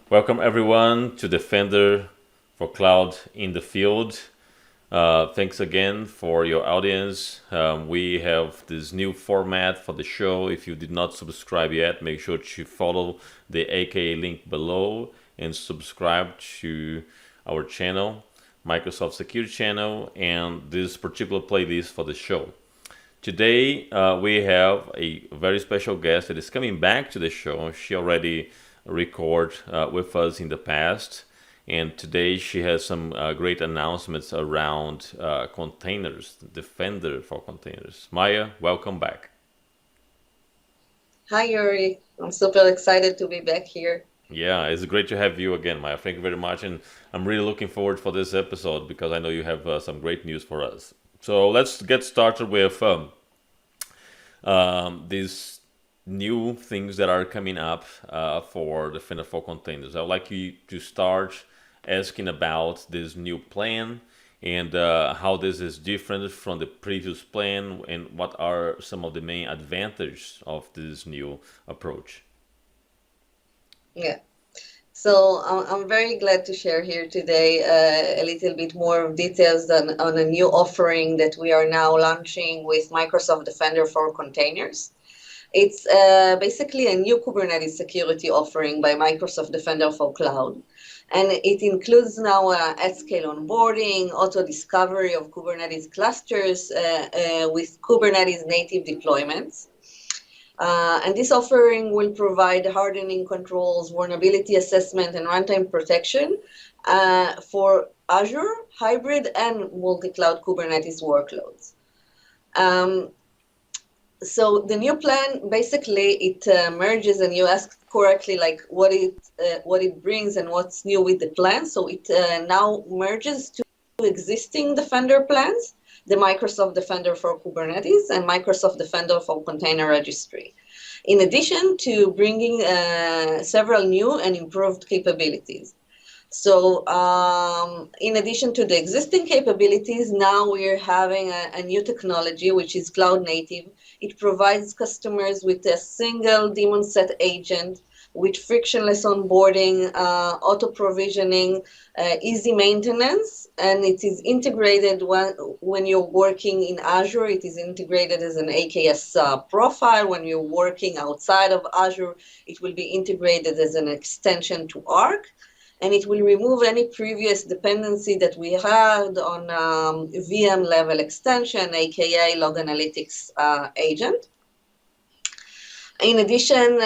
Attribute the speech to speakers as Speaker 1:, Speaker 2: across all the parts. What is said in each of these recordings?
Speaker 1: Welcome everyone to Defender for Cloud in the Field. Thanks again for your audience. We have this new format for the show. If you did not subscribe yet, make sure to follow the AKA link below and subscribe to our channel, Microsoft Security channel, and this particular playlist for the show. Today we have a very special guest that is coming back to the show. She already recorded with us in the past, and today she has some great announcements around containers, Defender for containers. Maya, welcome back.
Speaker 2: Hi, Yuri. I'm super excited to be back here.
Speaker 1: Yeah, it's great to have you again, Maya. Thank you very much, and I'm really looking forward for this episode because I know you have some great news for us. So let's get started with these new things that are coming up for Defender for Containers. I would like you to start asking about this new plan and how this is different from the previous plan and what are some of the main advantages of this new approach.
Speaker 2: Yeah. So I'm very glad to share here today a little bit more details on a new offering that we are now launching with Microsoft Defender for Containers. It's basically a new Kubernetes security offering by Microsoft Defender for Cloud. And it includes now at-scale onboarding, auto-discovery of Kubernetes clusters with Kubernetes native deployments. And this offering will provide hardening controls, vulnerability assessment, and runtime protection for Azure, hybrid, and multi-cloud Kubernetes workloads. So the new plan, basically, it merges, and you asked correctly, like what it brings and what's new with the plan. So it now merges two existing Defender plans, the Microsoft Defender for Kubernetes and Microsoft Defender for Container Registry, in addition to bringing several new and improved capabilities. So in addition to the existing capabilities, now we're having a new technology, which is cloud native. It provides customers with a single daemon set agent with frictionless onboarding, auto provisioning, easy maintenance, and it is integrated when you're working in Azure. It is integrated as an AKS profile. When you're working outside of Azure, it will be integrated as an extension to Arc. And it will remove any previous dependency that we had on VM level extension, aka log analytics agent. In addition,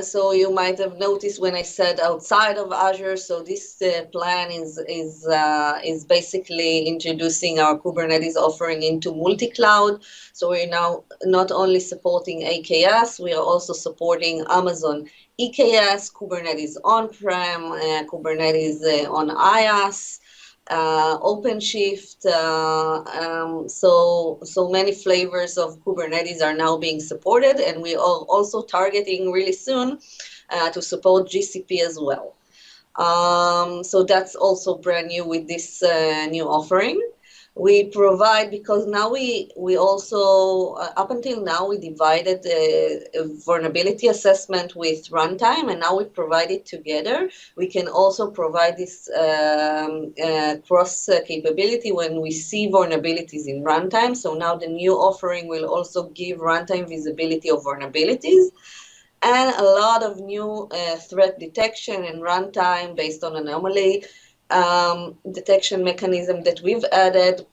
Speaker 2: so you might have noticed when I said outside of Azure, so this plan is basically introducing our Kubernetes offering into multi-cloud. So we're now not only supporting AKS, we are also supporting Amazon EKS, Kubernetes on-prem, Kubernetes on IaaS, OpenShift. So many flavors of Kubernetes are now being supported, and we are also targeting really soon to support GCP as well. So that's also brand new with this new offering. We provide, because now we also, up until now, we divided vulnerability assessment with runtime, and now we provide it together. We can also provide this cross capability when we see vulnerabilities in runtime. So now the new offering will also give runtime visibility of vulnerabilities, and a lot of new threat detection and runtime based on anomaly detection mechanism that we've added.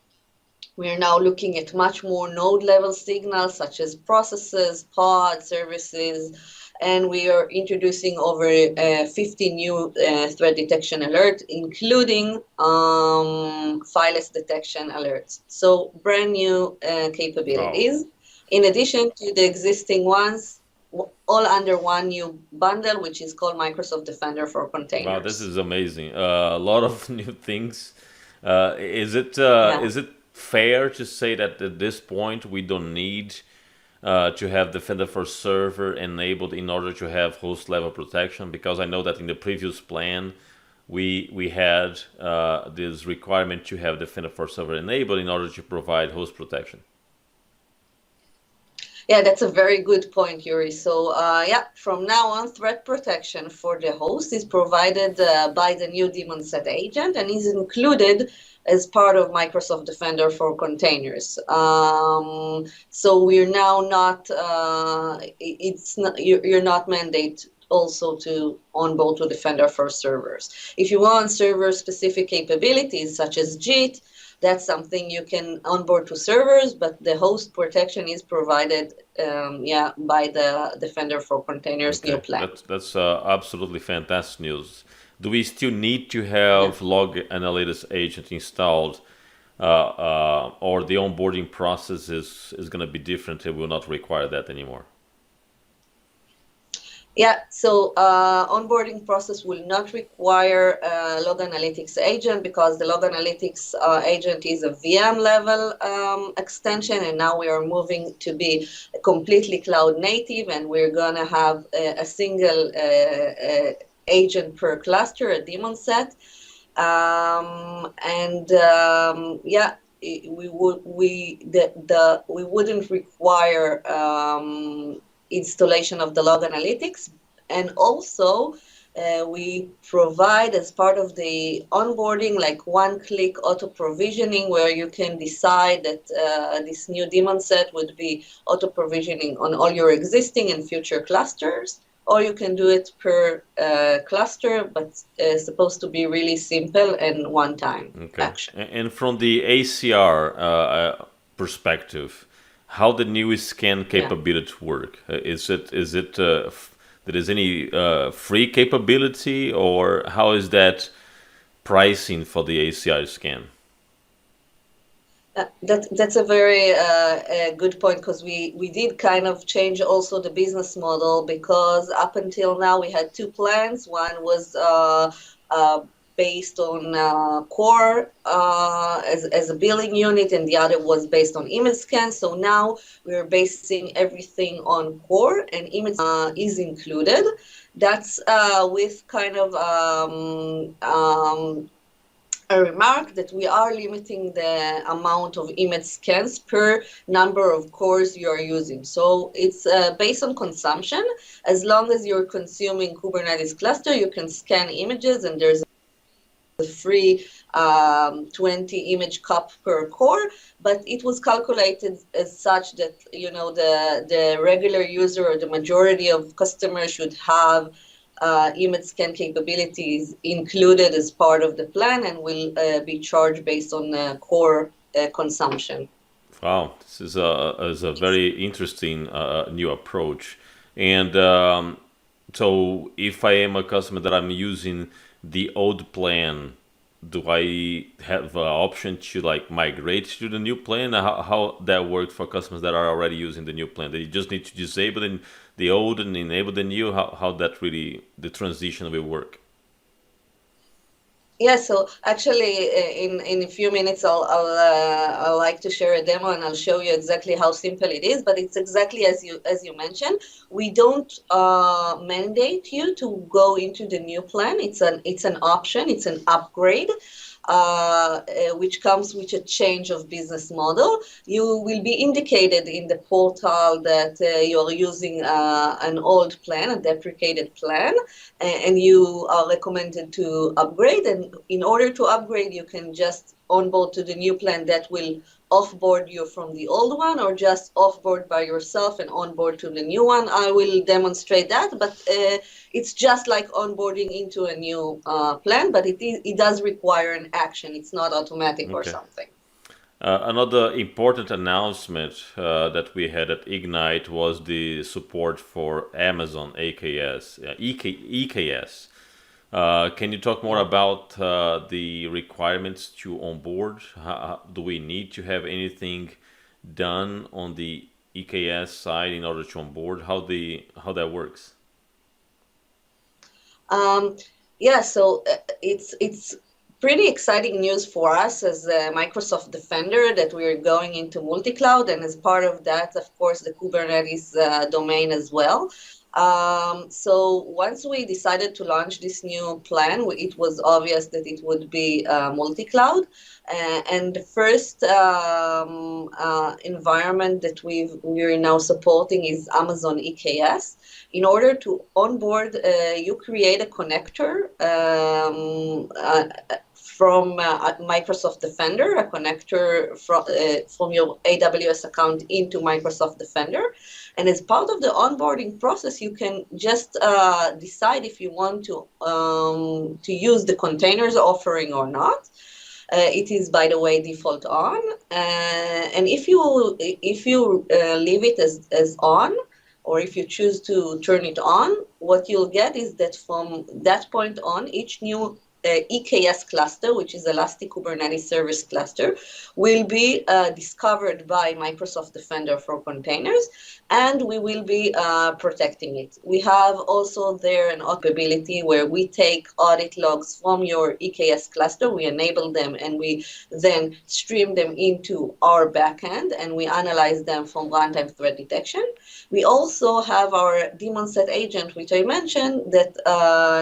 Speaker 2: We're now looking at much more node level signals such as processes, pods, services, and we are introducing over 50 new threat detection alerts, including fileless detection alerts. So brand new capabilities. Wow. In addition to the existing ones, all under one new bundle, which is called Microsoft Defender for Containers.
Speaker 1: Wow, this is amazing. A lot of new things. Is it fair to say that at this point we don't need to have Defender for Server enabled in order to have host level protection? Because I know that in the previous plan, we had this requirement to have Defender for Server enabled in order to provide host protection.
Speaker 2: Yeah, that's a very good point, Yuri. So, yeah, from now on, threat protection for the host is provided by the new daemon set agent and is included as part of Microsoft Defender for containers. So we're now not, it's not, you're not mandated also to onboard to Defender for servers. If you want server-specific capabilities such as JIT, that's something you can onboard to servers, but the host protection is provided, by the Defender for Containers new plan.
Speaker 1: That's absolutely fantastic news. Do we still need to have log analytics agent installed, or the onboarding process is going to be different? It will not require that anymore.
Speaker 2: Yeah, so onboarding process will not require log analytics agent because the log analytics agent is a VM level extension, and now we are moving to be completely cloud native, and we're gonna have a single agent per cluster, a daemon set, we wouldn't require installation of the log analytics, and also we provide as part of the onboarding like one-click auto provisioning where you can decide that this new daemon set would be auto provisioning on all your existing and future clusters, or you can do it per cluster, but supposed to be really simple and one-time action.
Speaker 1: And from the ACR perspective, how the new scan capability work? Is it there is any free capability, or how is that pricing for the ACR scan?
Speaker 2: That's a very good point, because we did kind of change also the business model, because up until now we had two plans. One was based on core as a billing unit, and the other was based on image scan. So now we're basing everything on core, and image is included. That's with kind of a remark that we are limiting the amount of image scans per number of cores you are using. So it's based on consumption. As long as you're consuming Kubernetes cluster, you can scan images, and there's a free 20 image cup per core, but it was calculated as such that, you know, the regular user or the majority of customers should have image scan capabilities included as part of the plan, and will be charged based on core consumption.
Speaker 1: Wow, this is a very interesting new approach. And so if I am a customer that I'm using the old plan, do I have an option to like migrate to the new plan? How that works for customers that are already using the new plan? They just need to disable the old and enable the new? How that really, the transition will work?
Speaker 2: Yeah, so actually, in a few minutes, I'll like to share a demo, and I'll show you exactly how simple it is. But it's exactly as you mentioned. We don't mandate you to go into the new plan. It's an option. It's an upgrade, which comes with a change of business model. You will be indicated in the portal that you're using an old plan, a deprecated plan, and you are recommended to upgrade. And in order to upgrade, you can just onboard to the new plan that will offboard you from the old one, or just offboard by yourself and onboard to the new one. I will demonstrate that, but it's just like onboarding into a new plan, but it does require an action. It's not automatic or something.
Speaker 1: Another important announcement that we had at Ignite was the support for Amazon EKS. Can you talk more about the requirements to onboard? Do we need to have anything done on the EKS side in order to onboard? How that works?
Speaker 2: So it's pretty exciting news for us as a Microsoft Defender that we are going into multi-cloud, and as part of that, of course, the Kubernetes domain as well. So once we decided to launch this new plan, it was obvious that it would be multi-cloud. And the first environment that we're now supporting is Amazon EKS. In order to onboard, you create a connector from Microsoft Defender, a connector from your AWS account into Microsoft Defender. And as part of the onboarding process, you can just decide if you want to use the containers offering or not. It is, by the way, default on. And if you leave it as on, or if you choose to turn it on, what you'll get is that from that point on, each new EKS cluster, which is Elastic Kubernetes Service Cluster, will be discovered by Microsoft Defender for Containers, and we will be protecting it. We have also there an capability where we take audit logs from your EKS cluster, we enable them, and we then stream them into our backend, and we analyze them from runtime threat detection. We also have our daemon set agent, which I mentioned, that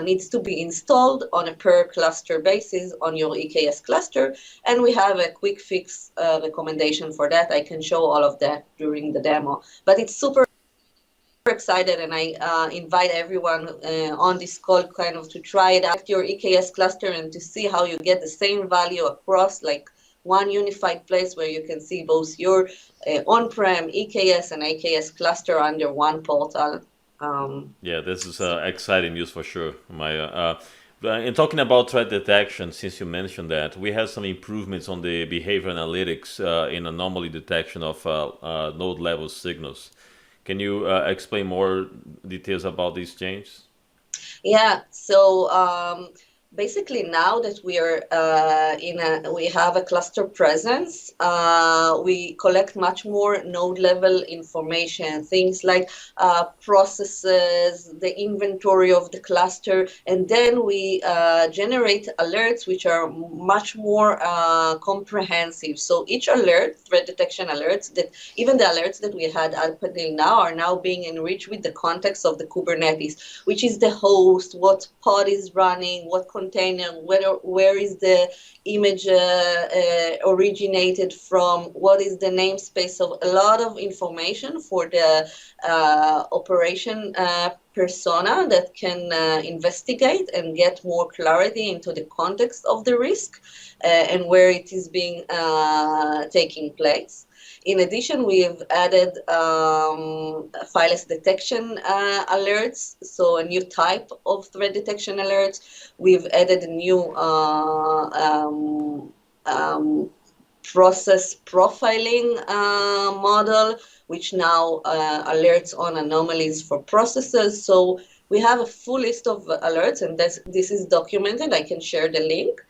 Speaker 2: needs to be installed on a per cluster basis on your EKS cluster, and we have a quick fix recommendation for that. I can show all of that during the demo, but it's super excited, and I invite everyone on this call kind of to try it out, your EKS cluster, and to see how you get the same value across, like one unified place where you can see both your on-prem EKS and AKS cluster under one portal.
Speaker 1: Yeah, this is exciting news for sure, Maya. In talking about threat detection, since you mentioned that, we have some improvements on the behavior analytics in anomaly detection of node level signals. Can you explain more details about these changes?
Speaker 2: Yeah, so basically now that we are we have a cluster presence, we collect much more node level information, things like processes, the inventory of the cluster, and then we generate alerts which are much more comprehensive. So each alert, threat detection alerts, that even the alerts that we had up until now are now being enriched with the context of the Kubernetes, which is the host, what pod is running, what container, where is the image originated from, what is the namespace of a lot of information for the operation persona that can investigate and get more clarity into the context of the risk and where it is being taking place. In addition, we have added fileless detection alerts, so a new type of threat detection alerts. We've added a new process profiling model, which now alerts on anomalies for processes. So we have a full list of alerts, and this is documented. I can share the link.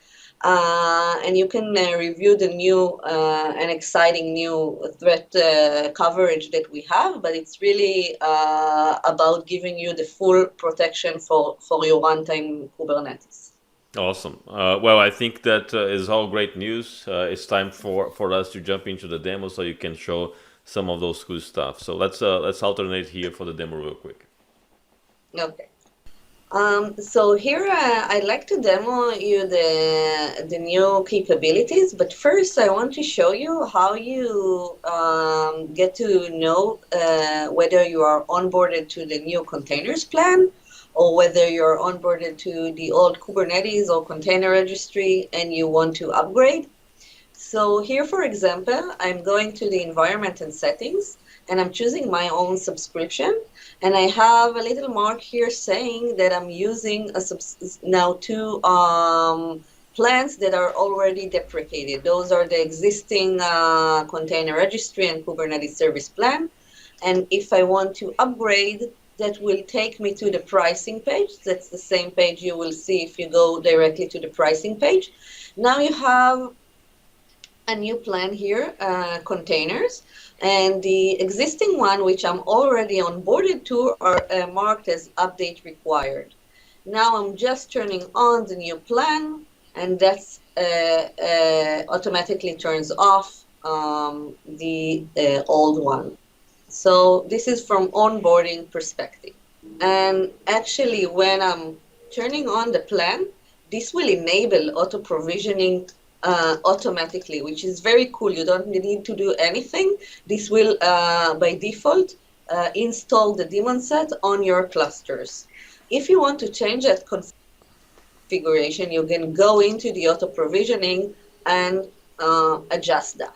Speaker 2: And you can review the new and exciting new threat coverage that we have, but it's really about giving you the full protection for your runtime Kubernetes.
Speaker 1: Awesome. Well, I think that is all great news. It's time for us to jump into the demo so you can show some of those cool stuff. So let's alternate here for the demo real quick.
Speaker 2: Okay. So here I'd like to demo you the new capabilities, but first I want to show you how you get to know whether you are onboarded to the new containers plan, or whether you're onboarded to the old Kubernetes or container registry and you want to upgrade. So here, for example, I'm going to the environment and settings, and I'm choosing my own subscription. And I have a little mark here saying that I'm using now two plans that are already deprecated. Those are the existing container registry and Kubernetes service plan. And if I want to upgrade, that will take me to the pricing page. That's the same page you will see if you go directly to the pricing page. Now you have a new plan here, containers, and the existing one, which I'm already onboarded to, are marked as update required. Now I'm just turning on the new plan, and that's automatically turns off the old one. So this is from onboarding perspective. And actually, when I'm turning on the plan, this will enable auto provisioning automatically, which is very cool. You don't need to do anything. This will, by default, install the daemon set on your clusters. If you want to change that configuration, you can go into the auto provisioning and adjust that.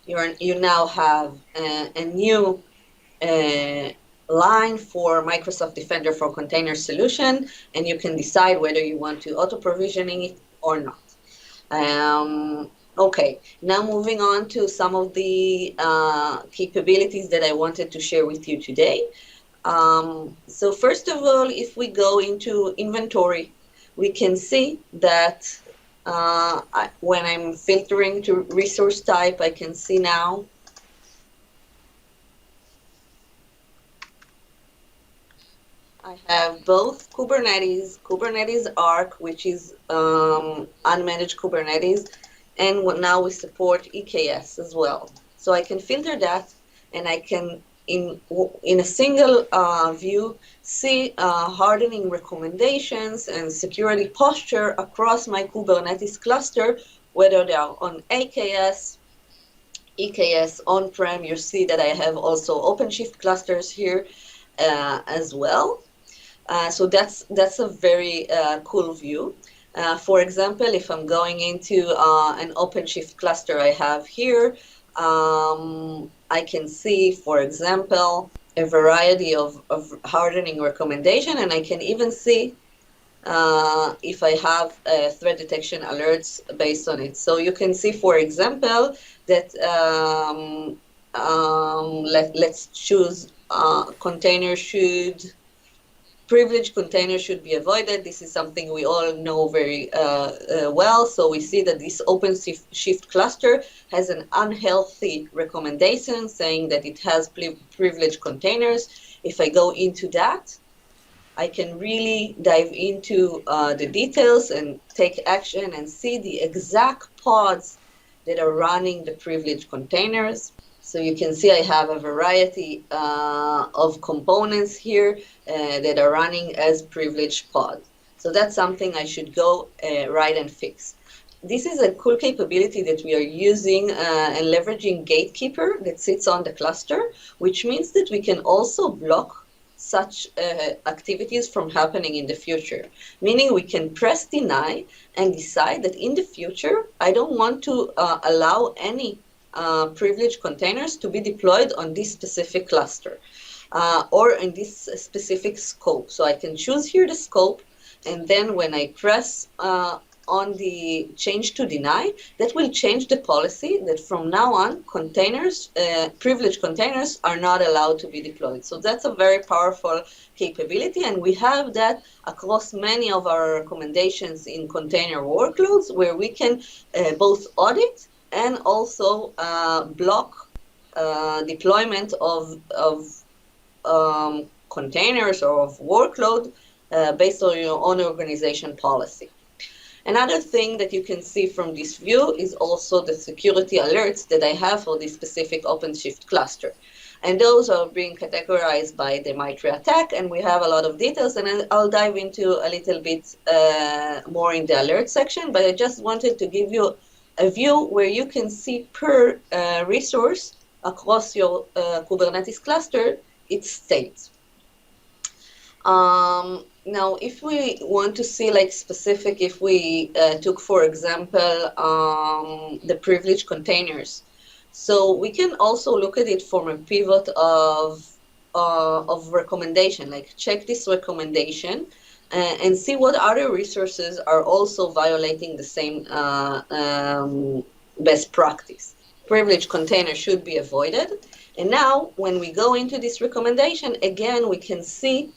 Speaker 2: You now have a new line for Microsoft Defender for Container Solution, and you can decide whether you want to auto provisioning it or not. Okay, now moving on to some of the capabilities that I wanted to share with you today. So first of all, if we go into inventory, we can see that when I'm filtering to resource type, I can see now I have both Kubernetes Arc, which is unmanaged Kubernetes, and now we support EKS as well. So I can filter that, and I can, in a single view, see hardening recommendations and security posture across my Kubernetes cluster, whether they are on AKS, EKS, on-prem. You see that I have also OpenShift clusters here as well. So that's a very cool view. For example, if I'm going into an OpenShift cluster I have here, I can see, for example, a variety of hardening recommendation, and I can even see if I have threat detection alerts based on it. So you can see, for example, that let's choose privileged containers should be avoided. This is something we all know very well. So we see that this OpenShift cluster has an unhealthy recommendation saying that it has privileged containers. If I go into that, I can really dive into the details and take action and see the exact pods that are running the privileged containers. So you can see I have a variety of components here that are running as privileged pods. So that's something I should go right and fix. This is a cool capability that we are using and leveraging Gatekeeper that sits on the cluster, which means that we can also block such activities from happening in the future. Meaning we can press deny and decide that in the future, I don't want to allow any privileged containers to be deployed on this specific cluster or in this specific scope. So I can choose here the scope, and then when I press on the change to deny, that will change the policy that from now on privileged containers are not allowed to be deployed. So that's a very powerful capability, and we have that across many of our recommendations in container workloads, where we can both audit and also block deployment of containers or of workload based on your own organization policy. Another thing that you can see from this view is also the security alerts that I have for this specific OpenShift cluster. And those are being categorized by the migrate attack, and we have a lot of details, and I'll dive into a little bit more in the alert section, but I just wanted to give you a view where you can see per resource across your Kubernetes cluster its state. Now, if we want to see like specific, if we took, for example, the privileged containers, so we can also look at it from a pivot of recommendation, like check this recommendation and see what other resources are also violating the same best practice. Privileged container should be avoided. And now, when we go into this recommendation, again, we can see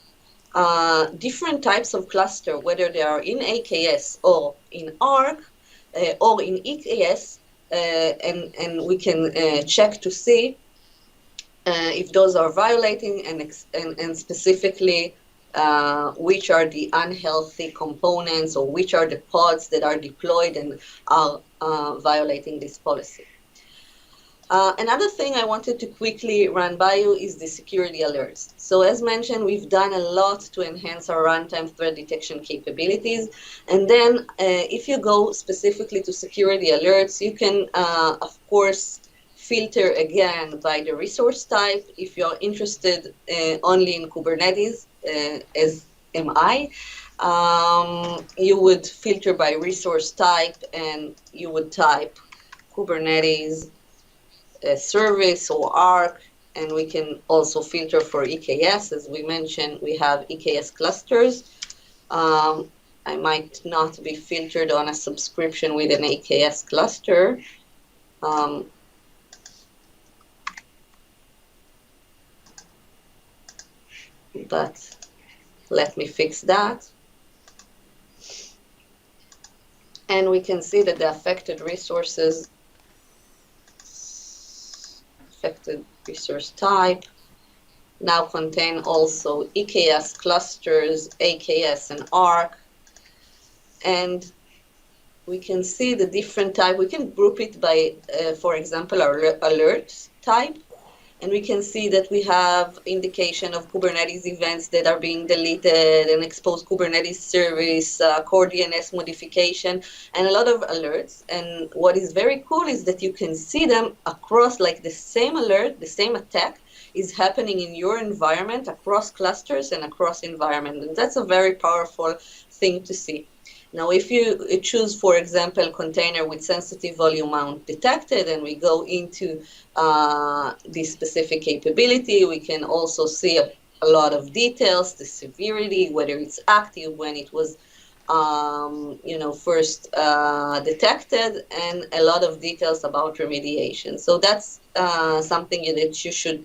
Speaker 2: different types of cluster, whether they are in AKS or in ARC or in EKS, and we can check to see if those are violating and specifically which are the unhealthy components or which are the pods that are deployed and are violating this policy. Another thing I wanted to quickly run by you is the security alerts. So as mentioned, we've done a lot to enhance our runtime threat detection capabilities. And then if you go specifically to security alerts, you can, of course, filter again by the resource type. If you're interested only in Kubernetes, as am I, you would filter by resource type and you would type Kubernetes service or ARC, and we can also filter for EKS. As we mentioned, we have EKS clusters. I might not be filtered on a subscription with an EKS cluster. But let me fix that. And we can see that the affected resources, affected resource type, now contain also EKS clusters, AKS, and ARC. And we can see the different type. We can group it by, for example, our alert type. And we can see that we have indication of Kubernetes events that are being deleted, and exposed Kubernetes service, core DNS modification, and a lot of alerts. And what is very cool is that you can see them across, like the same alert, the same attack is happening in your environment across clusters and across environment. And that's a very powerful thing to see. Now, if you choose, for example, container with sensitive volume mount detected, and we go into this specific capability, we can also see a lot of details, the severity, whether it's active, when it was first detected, and a lot of details about remediation. So that's something that you should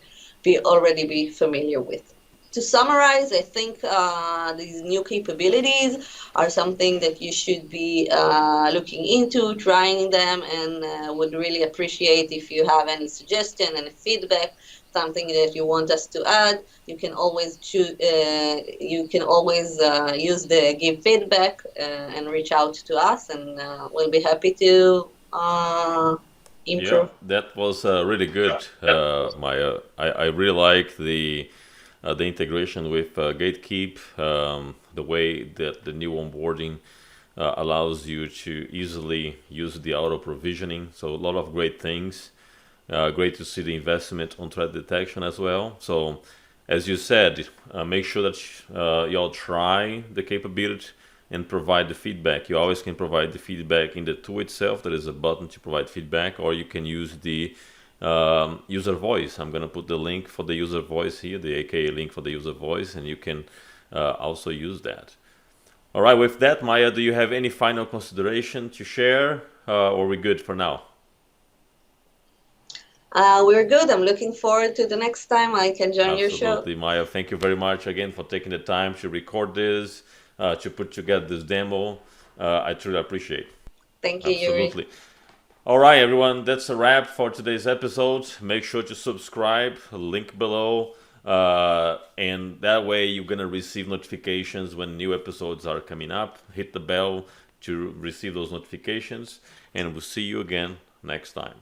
Speaker 2: already be familiar with. To summarize, I think these new capabilities are something that you should be looking into, trying them, and would really appreciate if you have any suggestion and feedback, something that you want us to add. You can always choose. You can always use the give feedback and reach out to us, and we'll be happy to
Speaker 1: Yeah,
Speaker 2: improve.
Speaker 1: that was really good, Maya. I really like the integration with Gatekeep, the way that the new onboarding allows you to easily use the auto provisioning. So a lot of great things. Great to see the investment on threat detection as well. So as you said, make sure that y'all try the capability and provide the feedback. You always can provide the feedback in the tool itself. There is a button to provide feedback, or you can use the user voice. I'm going to put the link for the user voice here, the AKA link for the user voice, and you can also use that. All right, with that, Maya, do you have any final consideration to share, or are we good for now?
Speaker 2: We're good. I'm looking forward to the next time I can join your show.
Speaker 1: Absolutely, Maya. Thank you very much again for taking the time to record this, to put together this demo. I truly appreciate it.
Speaker 2: Thank you, Yuri.
Speaker 1: Absolutely. All right, everyone. That's a wrap for today's episode. Make sure to subscribe. Link below. And that way you're going to receive notifications when new episodes are coming up. Hit the bell to receive those notifications. And we'll see you again next time.